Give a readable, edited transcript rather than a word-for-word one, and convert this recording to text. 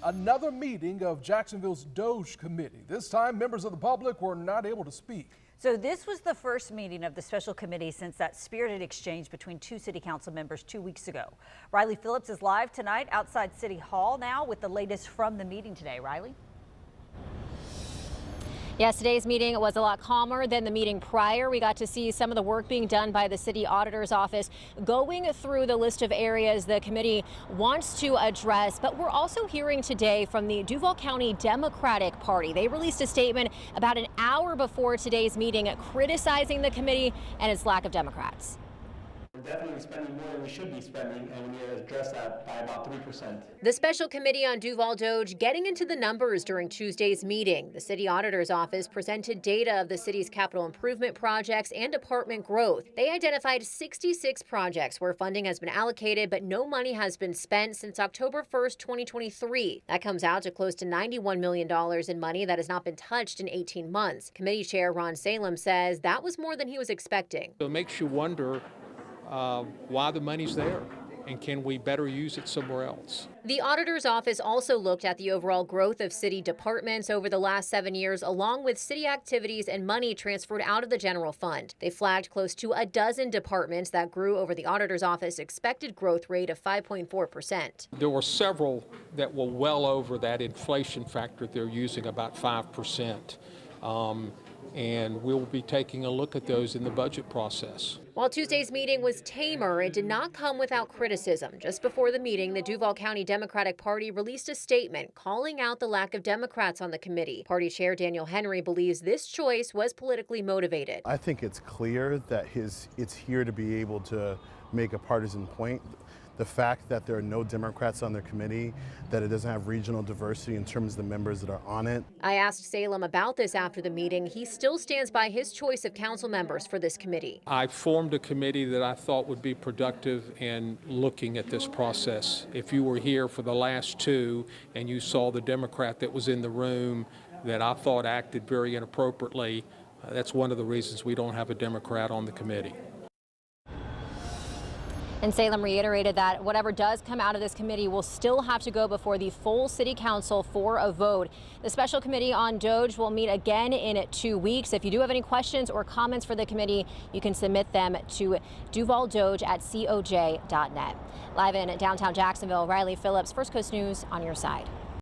another meeting of Jacksonville's DOGE committee. This time, members of the public were not able to speak. So this was the first meeting of the special committee since that spirited exchange between two city council members 2 weeks ago. Riley Phillips is live tonight outside City Hall now with the latest from the meeting today. Riley? Yes, today's meeting was a lot calmer than the meeting prior. We got to see some of the work being done by the city auditor's office, going through the list of areas the committee wants to address. But we're also hearing today from the Duval County Democratic Party. They released a statement about an hour before today's meeting criticizing the committee and its lack of Democrats. We're definitely spending more than we should be spending, and we need to address that by about 3%. The special committee on Duval DOGE getting into the numbers during Tuesday's meeting. The city auditor's office presented data of the city's capital improvement projects and department growth. They identified 66 projects where funding has been allocated, but no money has been spent since October 1st, 2023. That comes out to close to $91 million in money that has not been touched in 18 months. Committee Chair Ron Salem says that was more than he was expecting. So it makes you wonder why the money's there, and can we better use it somewhere else? The auditor's office also looked at the overall growth of city departments over the last 7 years, along with city activities and money transferred out of the general fund. They flagged close to a dozen departments that grew over the auditor's office expected growth rate of 5.4%. There were several that were well over that inflation factor they're using, about 5%. And we'll be taking a look at those in the budget process. While Tuesday's meeting was tamer, it did not come without criticism. Just before the meeting, the Duval County Democratic Party released a statement calling out the lack of Democrats on the committee. Party Chair Daniel Henry believes this choice was politically motivated. I think it's clear that it's here to be able to make a partisan point. The fact that there are no Democrats on their committee, that it doesn't have regional diversity in terms of the members that are on it. I asked Salem about this after the meeting. He still stands by his choice of council members for this committee. I formed a committee that I thought would be productive in looking at this process. If you were here for the last two and you saw the Democrat that was in the room that I thought acted very inappropriately, that's one of the reasons we don't have a Democrat on the committee. And Salem reiterated that whatever does come out of this committee will still have to go before the full city council for a vote. The special committee on DOGE will meet again in 2 weeks. If you do have any questions or comments for the committee, you can submit them to duvaldoge@coj.net. Live in downtown Jacksonville, Riley Phillips, First Coast News on your side.